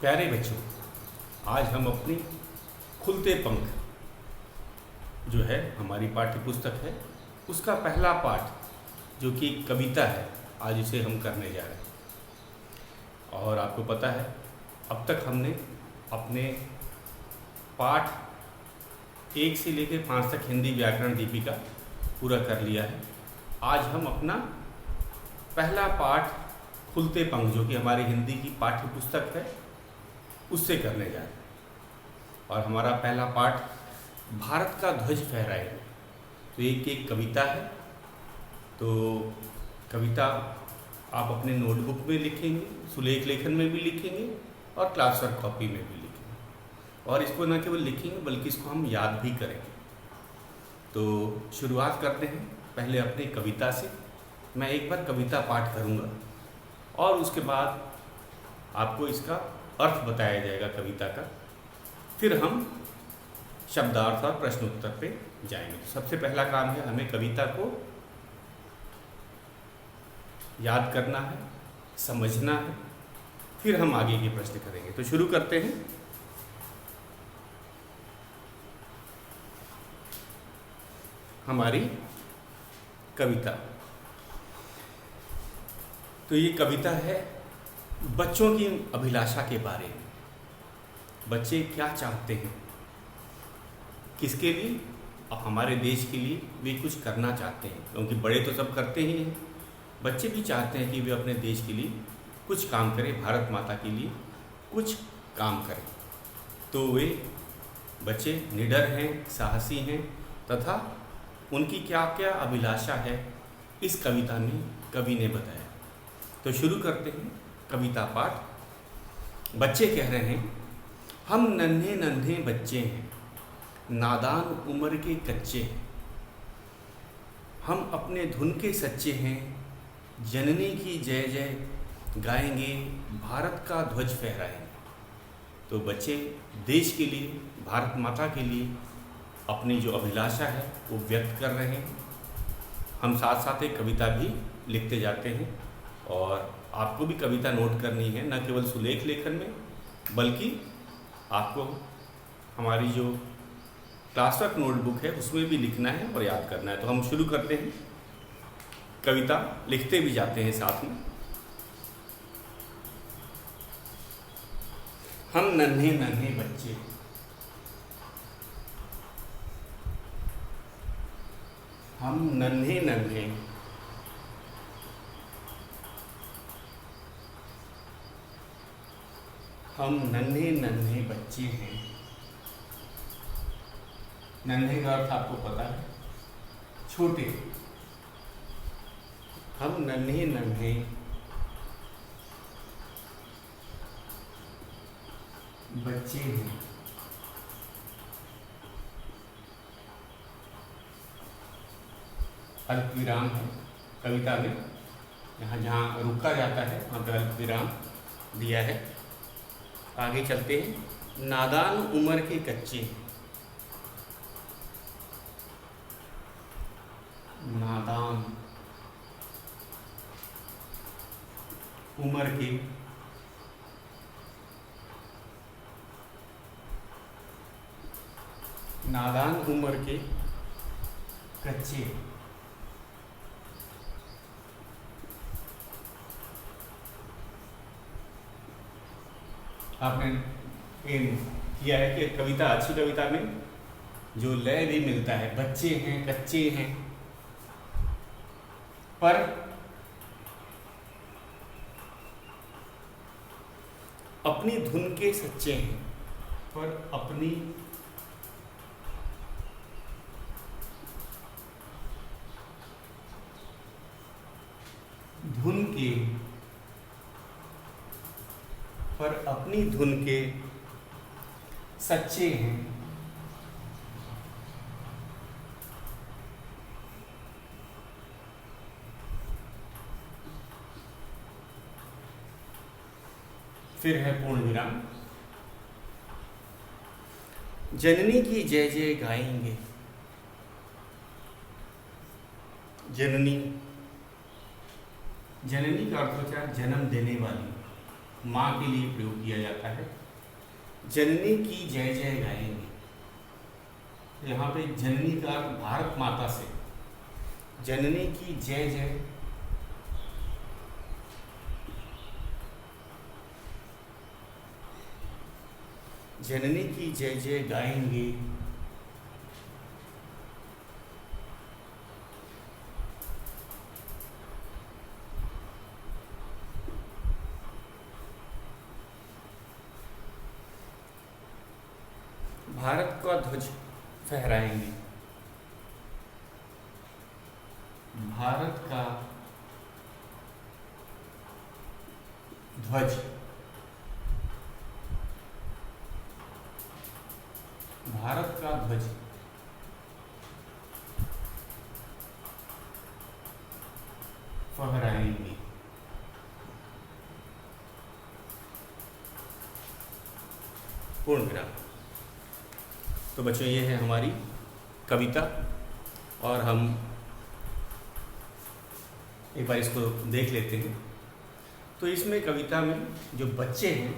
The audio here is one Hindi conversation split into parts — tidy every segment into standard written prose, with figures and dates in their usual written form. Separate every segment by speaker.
Speaker 1: प्यारे बच्चों, आज हम अपनी खुलते पंख जो है हमारी पाठ्य पुस्तक है उसका पहला पाठ जो कि एक कविता है, आज उसे हम करने जा रहे हैं। और आपको पता है अब तक हमने अपने पाठ 1 से लेकर 5 तक हिंदी व्याकरण दीपिका पूरा कर लिया है। आज हम अपना पहला पाठ खुलते पंख जो कि हमारी हिंदी की पाठ्य पुस्तक है उससे करने जा रहे हैं। और हमारा पहला पाठ भारत का ध्वज फहराएगा। तो एक कविता है। तो कविता आप अपने नोटबुक में लिखेंगे, सुलेख लेखन में भी लिखेंगे और क्लास वर्क कॉपी में भी लिखेंगे। और इसको न केवल लिखेंगे बल्कि इसको हम याद भी करेंगे। तो शुरुआत करते हैं पहले अपनी कविता से। मैं एक बार कविता पाठ करूँगा और उसके बाद आपको इसका अर्थ बताया जाएगा कविता का। फिर हम शब्दार्थ और प्रश्न उत्तर पे जाएंगे। तो सबसे पहला काम है हमें कविता को याद करना है, समझना है, फिर हम आगे के प्रश्न करेंगे। तो शुरू करते हैं। हमारी कविता। तो ये कविता है बच्चों की अभिलाषा के बारे में। बच्चे क्या चाहते हैं, किसके लिए? अब हमारे देश के लिए वे कुछ करना चाहते हैं, क्योंकि बड़े तो सब करते ही हैं। बच्चे भी चाहते हैं कि वे अपने देश के लिए कुछ काम करें, भारत माता के लिए कुछ काम करें। तो वे बच्चे निडर हैं, साहसी हैं तथा उनकी क्या क्या अभिलाषा है इस कविता में कवि ने बताया। तो शुरू करते हैं कविता पाठ। बच्चे कह रहे हैं, हम नन्हे नन्हे बच्चे हैं, नादान उम्र के कच्चे हैं, हम अपने धुन के सच्चे हैं, जननी की जय जय गाएंगे, भारत का ध्वज फहराएंगे। तो बच्चे देश के लिए, भारत माता के लिए अपनी जो अभिलाषा है वो व्यक्त कर रहे हैं। हम साथ साथ एक कविता भी लिखते जाते हैं और आपको भी कविता नोट करनी है, न केवल सुलेख लेखन में बल्कि आपको हमारी जो क्लास वर्क नोटबुक है उसमें भी लिखना है और याद करना है। तो हम शुरू करते हैं, कविता लिखते भी जाते हैं साथ में। हम नन्हे नन्हे बच्चे, हम नन्हे नन्हे हम नन्हे नन्हे बच्चे हैं। नन्हे का अर्थ आपको पता है, छोटे। हम नन्हे नन्हे बच्चे हैं, अल्प विराम है कविता में। यहाँ जहाँ रुका जाता है वहाँ पर अल्प विराम दिया है। आगे चलते हैं। नादान उम्र के कच्चे, नादान उम्र के नादान उम्र के कच्चे, आपने किया है कि कविता, अच्छी कविता में जो लय भी मिलता है, बच्चे हैं, कच्चे हैं, पर अपनी धुन के सच्चे हैं, पर अपनी धुन के सच्चे हैं। फिर है पूर्ण विराम। जननी की जय जय गाएंगे, जननी, जननी का अर्थ होता है जन्म देने वाली, माँ के लिए प्रयोग किया जाता है। जननी की जय जय गाएंगे। यहाँ पे जननी का अर्थ भारत माता से, जननी की जय जय, जननी की जय जय गाएंगे। भारत का ध्वज फहराएंगे। भारत का ध्वज, भारत का ध्वज फहराएंगे। पूर्ण विराम। तो बच्चों, ये है हमारी कविता और हम एक बार इसको देख लेते हैं। तो इसमें कविता में जो बच्चे हैं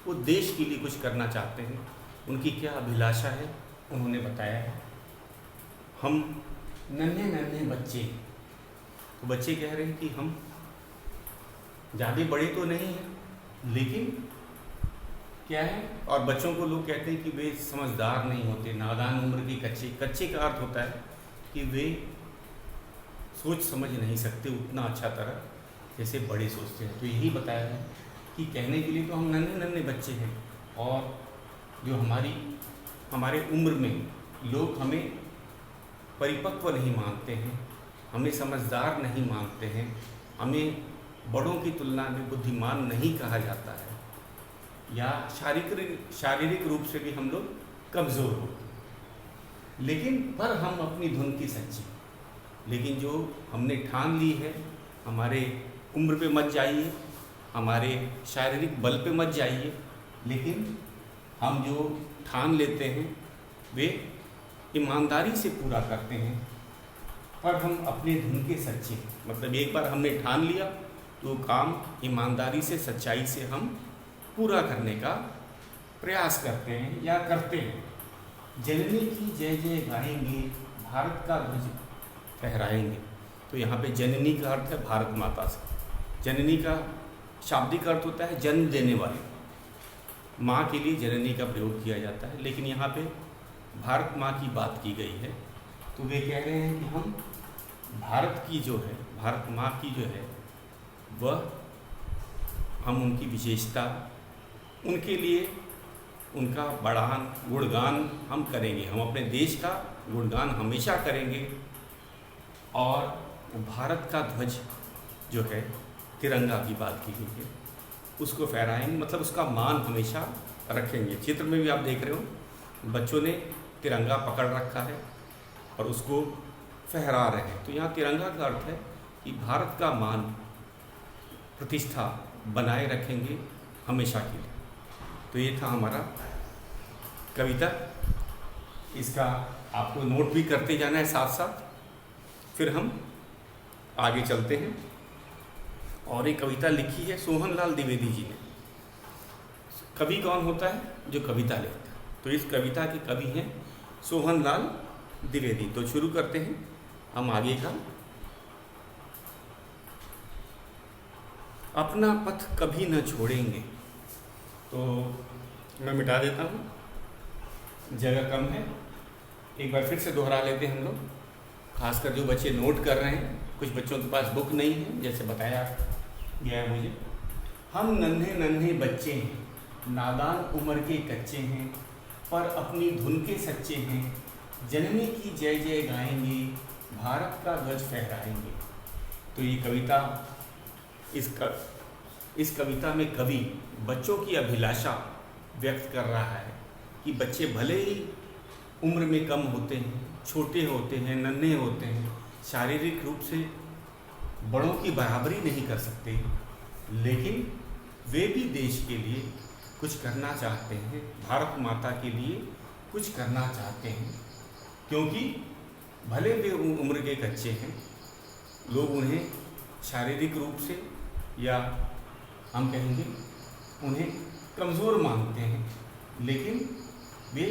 Speaker 1: वो देश के लिए कुछ करना चाहते हैं, उनकी क्या अभिलाषा है उन्होंने बताया है। हम नन्हे नन्हे बच्चे, तो बच्चे कह रहे हैं कि हम ज़्यादा बड़े तो नहीं हैं लेकिन क्या है, और बच्चों को लोग कहते हैं कि वे समझदार नहीं होते, नादान उम्र के कच्चे। कच्चे का अर्थ होता है कि वे सोच समझ नहीं सकते उतना अच्छा तरह जैसे बड़े सोचते हैं। तो यही बताया है कि कहने के लिए तो हम नन्हे नन्हे बच्चे हैं, और जो हमारे उम्र में लोग हमें परिपक्व नहीं मानते हैं, हमें समझदार नहीं मानते हैं, हमें बड़ों की तुलना में बुद्धिमान नहीं कहा जाता है, या शारीरिक रूप से भी हम लोग कमज़ोर होते हैं, लेकिन पर हम अपनी धुन की सच्ची। लेकिन जो हमने ठान ली है, हमारे उम्र पे मत जाइए, हमारे शारीरिक बल पे मत जाइए, लेकिन हम जो ठान लेते हैं वे ईमानदारी से पूरा करते हैं, पर हम अपने धुन के सच्चे। मतलब एक बार हमने ठान लिया तो काम ईमानदारी से, सच्चाई से हम पूरा करने का प्रयास करते हैं या करते हैं। जननी की जय जय गाएंगे, भारत का ध्वज फहराएंगे। तो यहाँ पे जननी का अर्थ है भारत माता से। जननी का शाब्दिक अर्थ होता है जन्म देने वाली, माँ के लिए जननी का प्रयोग किया जाता है, लेकिन यहाँ पे भारत माँ की बात की गई है। तो वे कह रहे हैं कि हम भारत की जो है, भारत माँ की जो है वह, हम उनकी विशेषता, उनके लिए उनका बड़ान गुणगान हम करेंगे। हम अपने देश का गुणगान हमेशा करेंगे, और भारत का ध्वज जो है, तिरंगा की बात की गई है, उसको फहराएंगे, मतलब उसका मान हमेशा रखेंगे। चित्र में भी आप देख रहे हो बच्चों ने तिरंगा पकड़ रखा है और उसको फहरा रहे हैं। तो यहाँ तिरंगा का अर्थ है कि भारत का मान, प्रतिष्ठा बनाए रखेंगे हमेशा के लिए। तो ये था हमारा कविता। इसका आपको नोट भी करते जाना है साथ साथ, फिर हम आगे चलते हैं। और एक कविता लिखी है सोहनलाल द्विवेदी जी ने। कवि कौन होता है? जो कविता लिखता है। तो इस कविता के कवि हैं सोहनलाल द्विवेदी। तो शुरू करते हैं हम आगे का। अपना पथ कभी न छोड़ेंगे। तो मैं मिटा देता हूँ, जगह कम है। एक बार फिर से दोहरा लेते हैं हम लोग, खासकर जो बच्चे नोट कर रहे हैं। कुछ बच्चों के पास बुक नहीं है, जैसे बताया गया है मुझे। हम नन्हे नन्हे बच्चे हैं, नादान उम्र के कच्चे हैं, पर अपनी धुन के सच्चे हैं। जननी की जय जय गाएंगे, भारत का ध्वज फहराएंगे। तो ये कविता, इस कविता में कवि बच्चों की अभिलाषा व्यक्त कर रहा है कि बच्चे भले ही उम्र में कम होते हैं, छोटे होते हैं, नन्हे होते हैं, शारीरिक रूप से बड़ों की बराबरी नहीं कर सकते, लेकिन वे भी देश के लिए कुछ करना चाहते हैं, भारत माता के लिए कुछ करना चाहते हैं। क्योंकि भले वे उम्र के कच्चे हैं, लोग उन्हें शारीरिक रूप से, या हम कहेंगे उन्हें कमज़ोर मानते हैं, लेकिन वे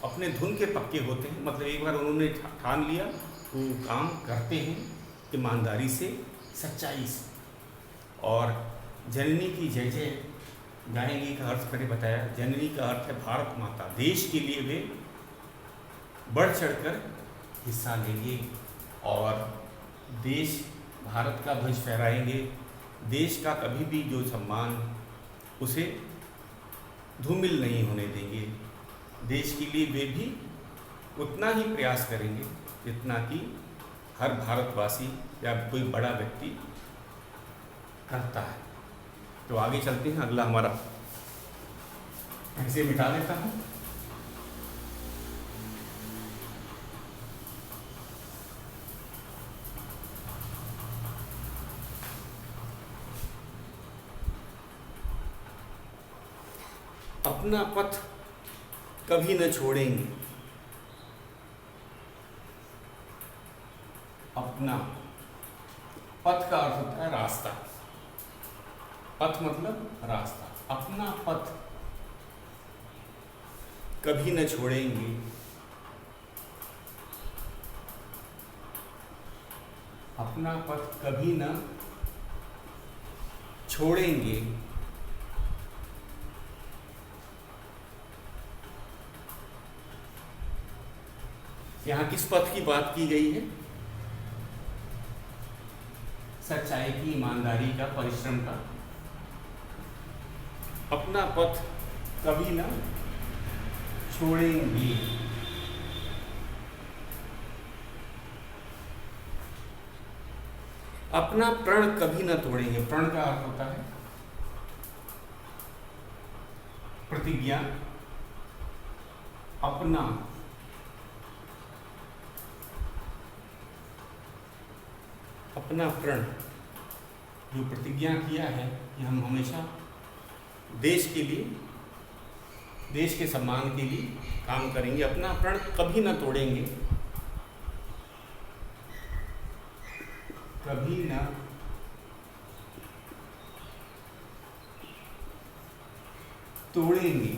Speaker 1: अपने धुन के पक्के होते हैं। मतलब एक बार उन्होंने ठान लिया तो काम करते हैं ईमानदारी से, सच्चाई से। और जननी की जय जय गाएंगे का अर्थ मैंने बताया। जननी का अर्थ है भारत माता। देश के लिए वे बढ़ चढ़कर हिस्सा लेंगे और देश भारत का ध्वज फहराएंगे। देश का कभी भी जो सम्मान उसे धूमिल नहीं होने देंगे। देश के लिए वे भी उतना ही प्रयास करेंगे जितना कि हर भारतवासी या कोई बड़ा व्यक्ति करता है। तो आगे चलते हैं। अगला हमारा ऐसे मिटा देता हूँ। अपना पथ कभी न छोड़ेंगे। अपना पथ का अर्थ होता है रास्ता। पथ मतलब रास्ता। अपना पथ कभी न छोड़ेंगे। अपना पथ कभी न छोड़ेंगे। यहाँ किस पथ की बात की गई है? सच्चाई की, ईमानदारी का, परिश्रम का। अपना पथ कभी ना छोड़ेंगे। अपना प्रण कभी ना तोड़ेंगे। प्रण का अर्थ होता है प्रतिज्ञा। अपना प्रण, जो प्रतिज्ञा किया है कि हम हमेशा देश के लिए, देश के सम्मान के लिए काम करेंगे। अपना प्रण कभी ना तोड़ेंगे। कभी ना तोड़ेंगे।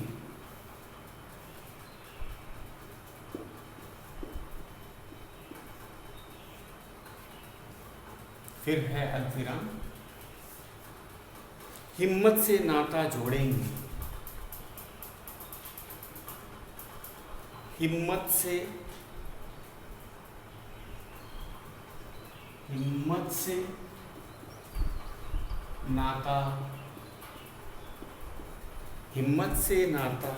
Speaker 1: फिर है अल्पविराम। हिम्मत से नाता जोड़ेंगे। हिम्मत से नाता, हिम्मत से नाता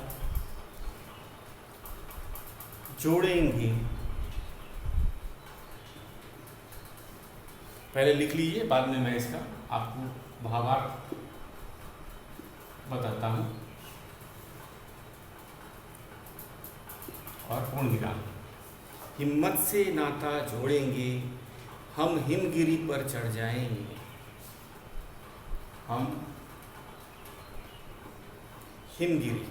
Speaker 1: जोड़ेंगे। पहले लिख लीजिए, बाद में मैं इसका आपको भावार्थ बताता हूँ। और पूर्ण विराम। हिम्मत से नाता जोड़ेंगे, हम हिमगिरी पर चढ़ जाएंगे। हम हिमगिरी,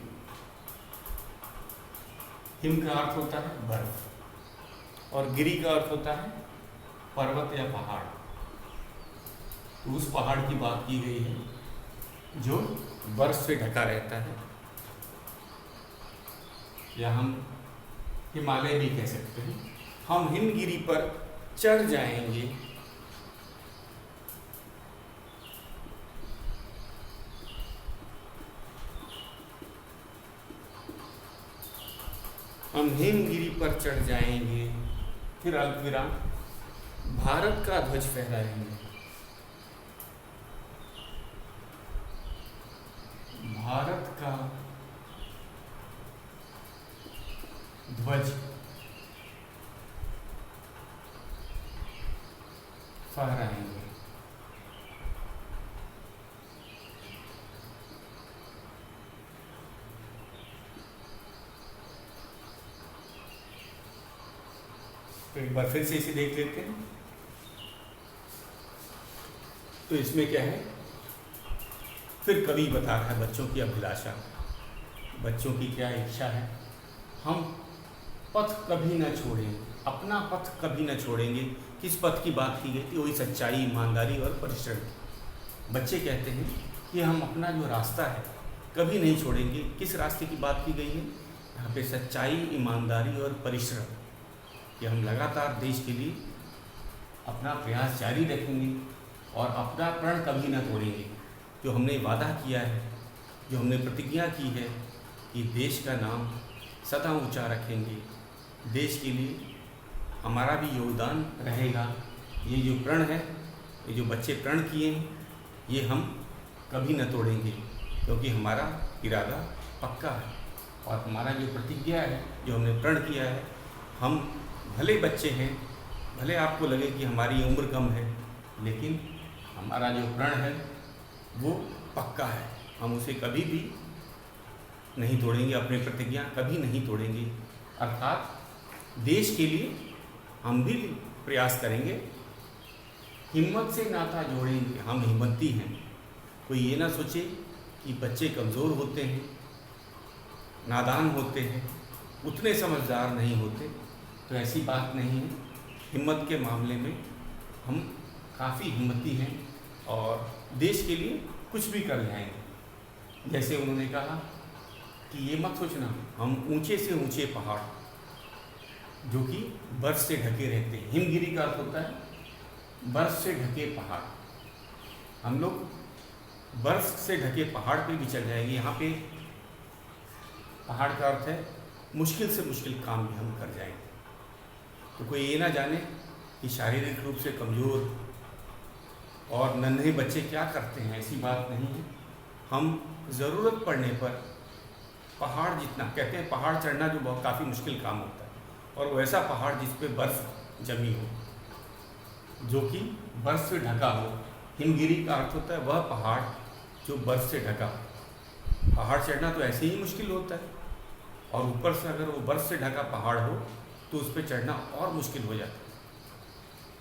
Speaker 1: हिम का अर्थ होता है बर्फ और गिरी का अर्थ होता है पर्वत या पहाड़। तो उस पहाड़ की बात की गई है जो बर्फ से ढका रहता है, या हम हिमालय भी कह सकते हैं। हम हिमगिरी पर चढ़ जाएंगे। हम हिमगिरी पर चढ़ जाएंगे। फिर अल्पविराम, भारत का ध्वज फहराएंगे। भारत का ध्वज फहराएंगे। तो एक बार फिर से इसे देख लेते हैं। तो इसमें क्या है, फिर कवि बता रहा है बच्चों की अभिलाषा, बच्चों की क्या इच्छा है। हम पथ कभी न छोड़ेंगे, अपना पथ कभी न छोड़ेंगे। किस पथ की बात की गई थी? वही सच्चाई, ईमानदारी और परिश्रम की। बच्चे कहते हैं कि हम अपना जो रास्ता है कभी नहीं छोड़ेंगे। किस रास्ते की बात की गई है यहाँ पे? सच्चाई, ईमानदारी और परिश्रम। कि हम लगातार देश के लिए अपना प्रयास जारी रखेंगे और अपना प्रण कभी ना तोड़ेंगे। जो हमने वादा किया है, जो हमने प्रतिज्ञा की है कि देश का नाम सदा ऊंचा रखेंगे, देश के लिए हमारा भी योगदान रहेगा। ये जो प्रण है, ये जो बच्चे प्रण किए हैं, ये हम कभी न तोड़ेंगे, क्योंकि हमारा इरादा पक्का है और हमारा जो प्रतिज्ञा है, जो हमने प्रण किया है, हम भले बच्चे हैं, भले आपको लगे कि हमारी उम्र कम है, लेकिन हमारा जो प्रण है वो पक्का है। हम उसे कभी भी नहीं तोड़ेंगे, अपनी प्रतिज्ञा कभी नहीं तोड़ेंगे। अर्थात देश के लिए हम भी प्रयास करेंगे, हिम्मत से नाता जोड़ेंगे। हम हिम्मती हैं। कोई ये ना सोचे कि बच्चे कमज़ोर होते हैं, नादान होते हैं, उतने समझदार नहीं होते, तो ऐसी बात नहीं है। हिम्मत के मामले में हम काफ़ी हिम्मती हैं और देश के लिए कुछ भी कर जाएंगे। जैसे उन्होंने कहा कि ये मत सोचना हम ऊंचे से ऊंचे पहाड़ जो कि बर्फ़ से ढके रहते हैं, हिमगिरी का अर्थ होता है बर्फ़ से ढके पहाड़, हम लोग बर्फ़ से ढके पहाड़ पे भी चल जाएंगे। यहाँ पे पहाड़ का अर्थ है मुश्किल से मुश्किल काम भी हम कर जाएंगे। तो कोई ये ना जाने कि शारीरिक रूप से कमज़ोर और नन्हे बच्चे क्या करते हैं, ऐसी बात नहीं है। हम ज़रूरत पड़ने पर पहाड़ जितना, कहते हैं पहाड़ चढ़ना जो बहुत काफ़ी मुश्किल काम होता है, और वो ऐसा पहाड़ जिस पे बर्फ़ जमी हो, जो कि बर्फ़ से ढका हो। हिमगिरी का अर्थ होता है वह पहाड़ जो बर्फ़ से ढका हो। पहाड़ चढ़ना तो ऐसे ही मुश्किल होता है, और ऊपर से अगर वो बर्फ़ से ढका पहाड़ हो तो उस पर चढ़ना और मुश्किल हो जाता है।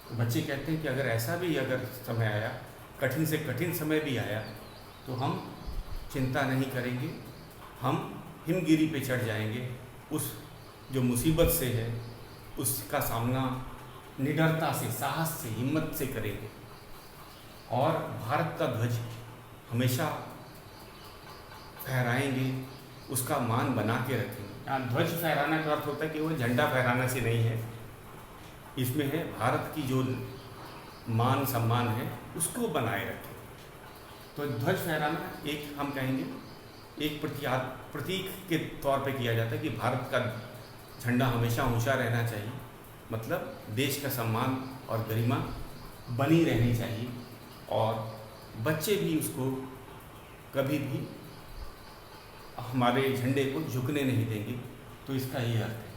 Speaker 1: तो बच्चे कहते हैं कि अगर ऐसा भी अगर समय आया, कठिन से कठिन समय भी आया, तो हम चिंता नहीं करेंगे, हम हिमगिरी पे चढ़ जाएंगे। उस जो मुसीबत से है उसका सामना निडरता से, साहस से, हिम्मत से करेंगे और भारत का ध्वज हमेशा फहराएंगे, उसका मान बना के रखेंगे। यहाँ ध्वज फहराना का अर्थ होता है कि वो झंडा फहराना से नहीं है, इसमें है भारत की जो मान सम्मान है उसको बनाए रखें। तो ध्वज फहराना एक, हम कहेंगे एक प्रतीक के तौर पे किया जाता है कि भारत का झंडा हमेशा ऊंचा रहना चाहिए, मतलब देश का सम्मान और गरिमा बनी रहनी चाहिए, और बच्चे भी उसको कभी भी हमारे झंडे को झुकने नहीं देंगे। तो इसका ये अर्थ है।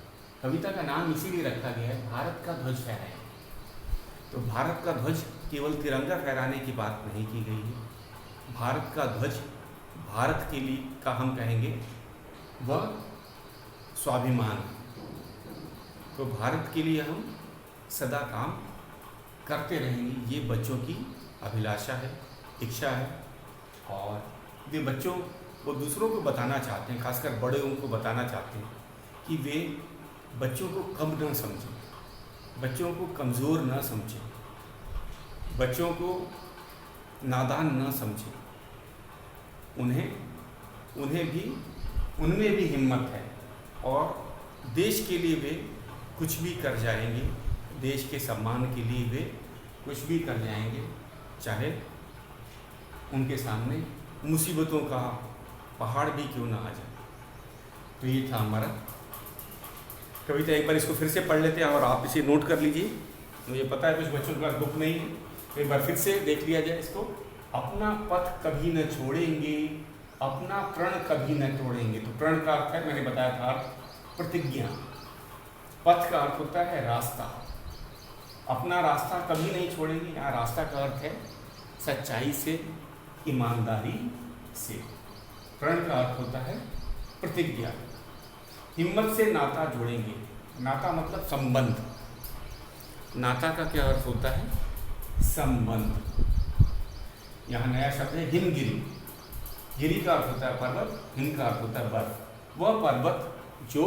Speaker 1: कविता का नाम इसीलिए रखा गया है भारत का ध्वज फहराए। तो भारत का ध्वज केवल तिरंगा फहराने की बात नहीं की गई है। भारत का ध्वज भारत के लिए का हम कहेंगे वह स्वाभिमान। तो भारत के लिए हम सदा काम करते रहेंगे, ये बच्चों की अभिलाषा है, इच्छा है, और वे बच्चों वो दूसरों को बताना चाहते हैं, खासकर बड़े उनको बताना चाहते हैं कि वे बच्चों को कम न समझें, बच्चों को कमज़ोर न समझें, बच्चों को नादान न समझें। उनमें भी हिम्मत है और देश के लिए वे कुछ भी कर जाएंगे, देश के सम्मान के लिए वे कुछ भी कर जाएंगे, चाहे उनके सामने मुसीबतों का पहाड़ भी क्यों ना आ जाए। तो ये था हमारा कविता। एक बार इसको फिर से पढ़ लेते हैं और आप इसे नोट कर लीजिए। मुझे पता है कुछ बच्चों का दुख नहीं है, एक बार फिर से देख लिया जाए इसको। अपना पथ कभी न छोड़ेंगे, अपना प्रण कभी न तोड़ेंगे। तो प्रण का अर्थ है, मैंने बताया था, प्रतिज्ञा। पथ का अर्थ होता है रास्ता। अपना रास्ता कभी नहीं छोड़ेंगे। यहाँ रास्ता का अर्थ है सच्चाई से, ईमानदारी से। प्रण का अर्थ होता है प्रतिज्ञा। हिम्मत से नाता जोड़ेंगे। नाता मतलब संबंध। नाता का क्या अर्थ होता है? संबंध। यहाँ नया शब्द है हिमगिरी। गिरी का अर्थ होता है पर्वत, हिम का अर्थ होता है बर्फ। वह पर्वत जो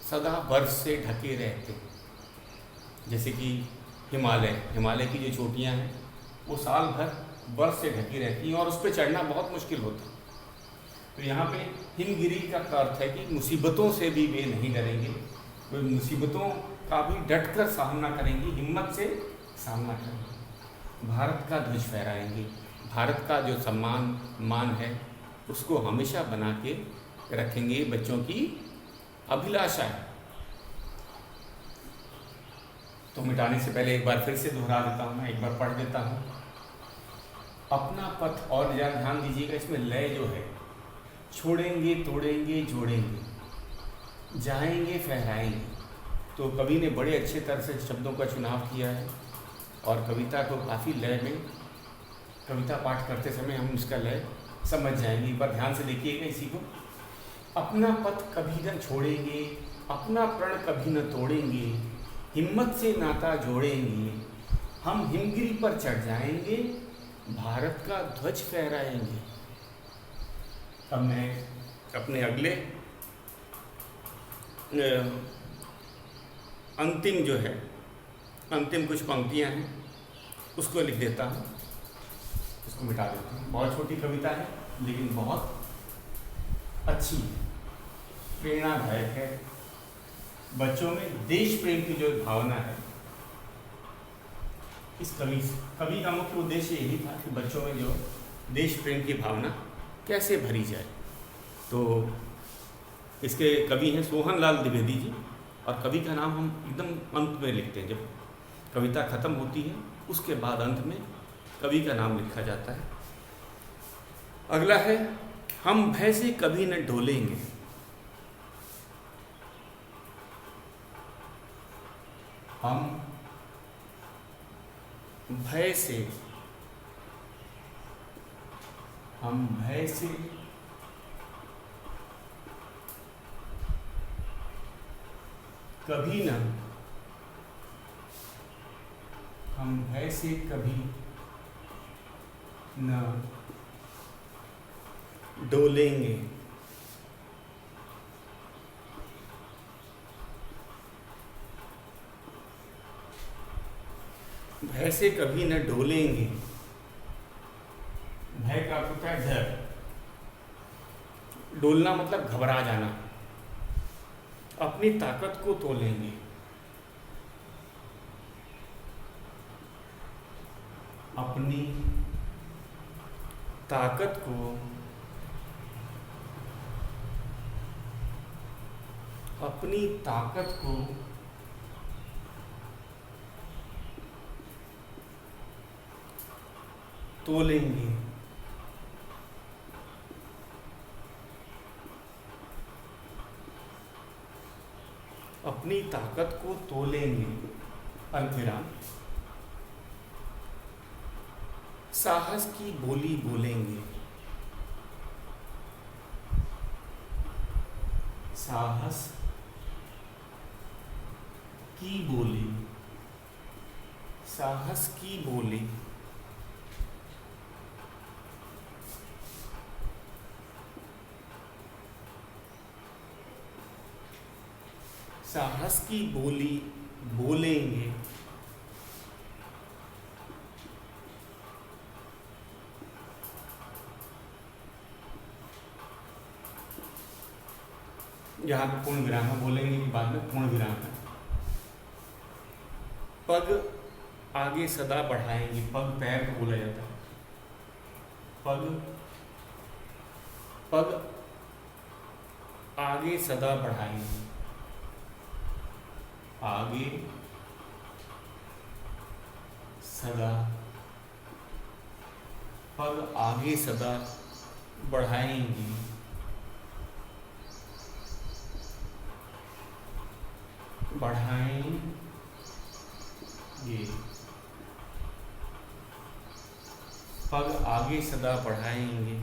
Speaker 1: सदा बर्फ से ढके रहते हैं, जैसे कि हिमालय की जो चोटियाँ हैं वो साल भर बर्फ से ढकी रहती हैं और उस पर चढ़ना बहुत मुश्किल होता है। तो यहाँ पे हिमगिरी का अर्थ है कि मुसीबतों से भी वे नहीं डरेंगे, वे मुसीबतों का भी डटकर सामना करेंगे, हिम्मत से सामना करेंगे, भारत का ध्वज फहराएंगे, भारत का जो सम्मान मान है उसको हमेशा बना के रखेंगे। बच्चों की अभिलाषा है। तो मिटाने से पहले एक बार फिर से दोहरा देता हूँ, मैं एक बार पढ़ देता हूँ। अपना पथ, और ध्यान दीजिएगा इसमें लय जो है, छोड़ेंगे तोड़ेंगे जोड़ेंगे, जाएंगे फहराएंगे। तो कवि ने बड़े अच्छे तरह से शब्दों का चुनाव किया है और कविता को काफ़ी लय में, कविता पाठ करते समय हम इसका लय समझ जाएंगे। एक बार ध्यान से देखिएगा इसी को। अपना पथ कभी न छोड़ेंगे, अपना प्रण कभी न तोड़ेंगे, हिम्मत से नाता जोड़ेंगे, हम हिमगिरी पर चढ़ जाएंगे, भारत का ध्वज फहराएंगे। अब मैं अपने अगले अंतिम जो है, अंतिम कुछ पंक्तियां हैं उसको लिख देता हूँ, उसको मिटा देता हूँ। बहुत छोटी कविता है लेकिन बहुत अच्छी, प्रेरणादायक है। बच्चों में देश प्रेम की जो भावना है, इस कवि का मुख्य उद्देश्य यही था कि बच्चों में जो देश प्रेम की भावना कैसे भरी जाए। तो इसके कवि हैं सोहन लाल द्विवेदी जी, और कवि का नाम हम एकदम अंत में लिखते हैं। जब कविता खत्म होती है उसके बाद अंत में कवि का नाम लिखा जाता है। अगला है, हम भय से कभी न डोलेंगे, हम भय से कभी न, हम भय से कभी न डोलेंगे, भय से कभी न डोलेंगे। भय का अर्थ होता है डर, डोलना मतलब घबरा जाना। अपनी ताकत को तोलेंगे, अपनी ताकत को, अपनी ताकत को तोलेंगे, अपनी ताकत को तोलेंगे, अल्पविराम, साहस की बोली बोलेंगे, साहस की बोली, साहस की बोली, साहस की बोली बोलेंगे, यहाँ पे पूर्ण विराम है, बोलेंगे के बाद में पूर्ण विराम है। पग आगे सदा बढ़ाएंगे, पग पैर को बोला जाता है, पग आगे सदा बढ़ाएंगे, आगे सदा, पग आगे सदा बढ़ाएंगे, बढ़ाएंगे, पग आगे सदा बढ़ाएंगे,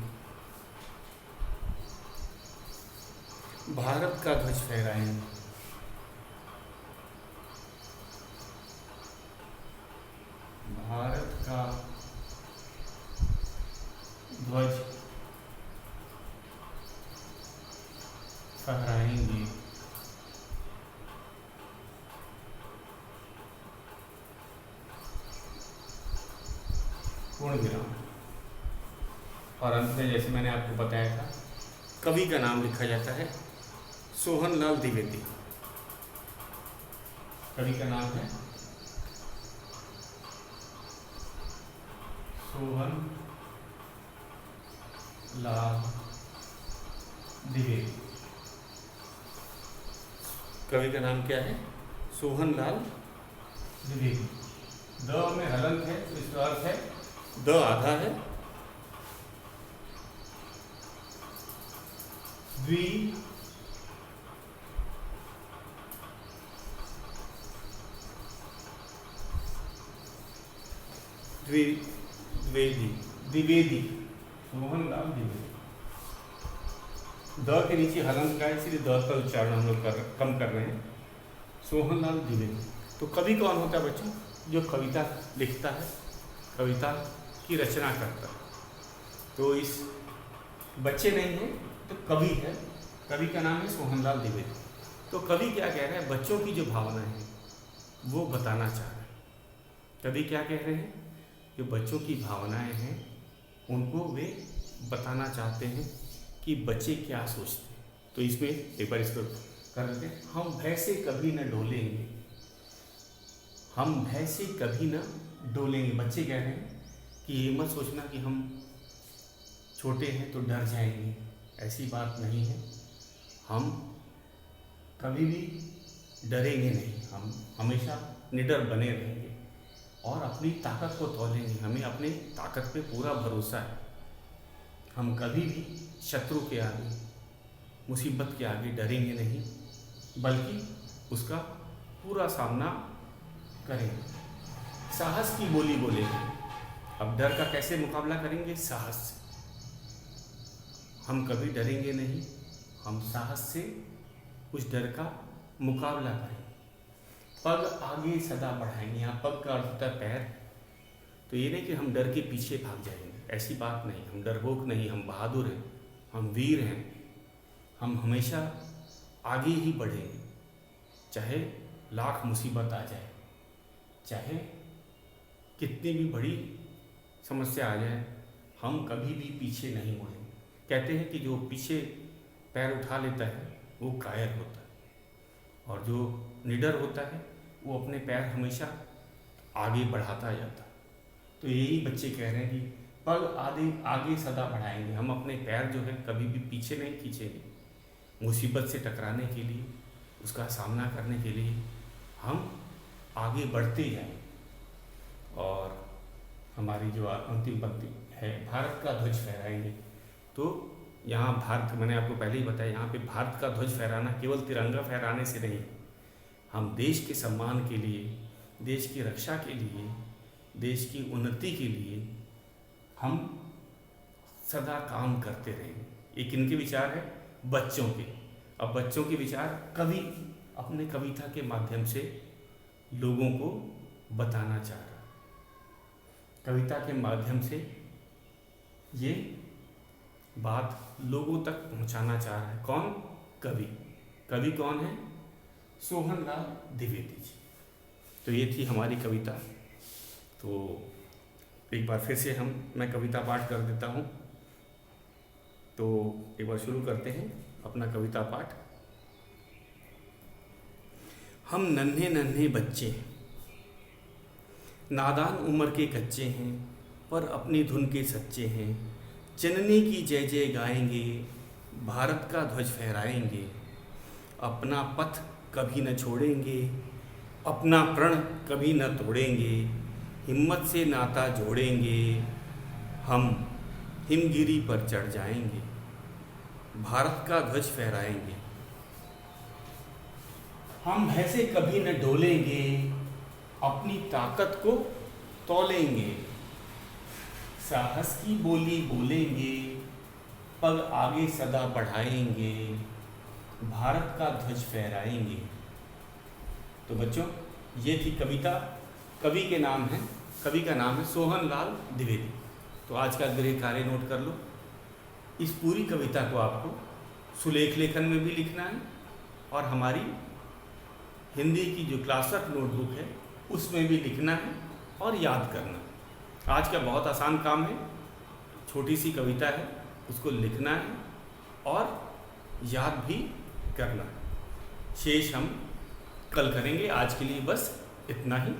Speaker 1: भारत का ध्वज फहराएंगे, भारत का ध्वज फहराएंगे, पूर्ण विराम। और अंत में जैसे मैंने आपको बताया था कवि का नाम लिखा जाता है सोहनलाल द्विवेदी। कवि का नाम है सोहनलाल द्विवेदी। कवि का नाम क्या है? सोहनलाल द्विवेदी। द में हलंत है तो इसका अर्थ है द आधा है, द्विवेदी, द्विवेदी, सोहनलाल द्विवेदी। द के नीचे हलंत का है, इसलिए द का उच्चारण हम लोग कम कर रहे हैं। सोहनलाल द्विवेदी। तो कवि कौन होता है बच्चों? जो कविता लिखता है, कविता की रचना करता है। तो इस बच्चे नहीं है तो कवि है। कवि का नाम है सोहनलाल द्विवेदी। तो कवि क्या कह रहे हैं? बच्चों की जो भावनाएं हैं वो बताना चाह रहे हैं। कवि क्या कह रहे हैं? जो बच्चों की भावनाएं हैं उनको वे बताना चाहते हैं कि बच्चे क्या सोचते हैं। तो इसमें एक बार इसको कर लेते हैं। हम भय से कभी न डोलेंगे, हम भय से कभी न डोलेंगे। बच्चे कह रहे हैं कि ये मत सोचना कि हम छोटे हैं तो डर जाएंगे, ऐसी बात नहीं है। हम कभी भी डरेंगे नहीं, हम हमेशा निडर बने रहेंगे और अपनी ताकत को तोलेंगे। हमें अपनी ताकत पे पूरा भरोसा है। हम कभी भी शत्रु के आगे, मुसीबत के आगे डरेंगे नहीं, बल्कि उसका पूरा सामना करेंगे। साहस की बोली बोलेंगे। अब डर का कैसे मुकाबला करेंगे? साहस से। हम कभी डरेंगे नहीं, हम साहस से उस डर का मुकाबला करेंगे। पग आगे सदा बढ़ाएंगे। यहाँ पग का अर्थ होता है पैर। तो ये नहीं कि हम डर के पीछे भाग जाएंगे, ऐसी बात नहीं। हम डरपोक नहीं, हम बहादुर हैं, हम वीर हैं। हम हमेशा आगे ही बढ़ेंगे, चाहे लाख मुसीबत आ जाए, चाहे कितनी भी बड़ी समस्या आ जाए, हम कभी भी पीछे नहीं मुड़ेंगे। कहते हैं कि जो पीछे पैर उठा लेता है वो कायर होता है, और जो निडर होता है वो अपने पैर हमेशा आगे बढ़ाता जाता है। तो यही बच्चे कह रहे हैं कि पग आगे सदा बढ़ाएंगे। हम अपने पैर जो है कभी भी पीछे नहीं खींचेंगे। मुसीबत से टकराने के लिए, उसका सामना करने के लिए हम आगे बढ़ते जाएंगे। और हमारी जो अंतिम पंक्ति है, भारत का ध्वज फहराएंगे। तो यहाँ भारत, मैंने आपको पहले ही बताया, यहाँ पे भारत का ध्वज फहराना केवल तिरंगा फहराने से नहीं, हम देश के सम्मान के लिए, देश की रक्षा के लिए, देश की उन्नति के लिए हम सदा काम करते रहेंगे। ये किनके विचार है? बच्चों के। अब बच्चों के विचार कवि अपने कविता के माध्यम से लोगों को बताना चाह रहा है। कविता के माध्यम से ये बात लोगों तक पहुंचाना चाह रहा है। कौन? कवि। कवि कौन है? सोहनलाल द्विवेदी जी। तो ये थी हमारी कविता। तो एक बार फिर से मैं कविता पाठ कर देता हूँ। तो एक बार शुरू करते हैं अपना कविता पाठ। हम नन्हे नन्हे बच्चे हैं, नादान उम्र के कच्चे हैं, पर अपनी धुन के सच्चे हैं। जननी की जय जय गाएंगे, भारत का ध्वज फहराएंगे। अपना पथ कभी न छोड़ेंगे, अपना प्रण कभी न तोड़ेंगे। हिम्मत से नाता जोड़ेंगे, हम हिमगिरी पर चढ़ जाएंगे। भारत का ध्वज फहराएंगे। हम भय से कभी न डोलेंगे, अपनी ताकत को तोलेंगे। साहस की बोली बोलेंगे, पग आगे सदा बढ़ाएंगे। भारत का ध्वज फहराएंगे। तो बच्चों, ये थी कविता। कवि के नाम है, कवि का नाम है सोहनलाल द्विवेदी। तो आज का गृह कार्य नोट कर लो। इस पूरी कविता को आपको सुलेख लेखन में भी लिखना है और हमारी हिंदी की जो क्लास वर्क नोटबुक है उसमें भी लिखना है और याद करना है। आज का बहुत आसान काम है, छोटी सी कविता है, उसको लिखना है और याद भी करना। शेष हम कल करेंगे। आज के लिए बस इतना ही।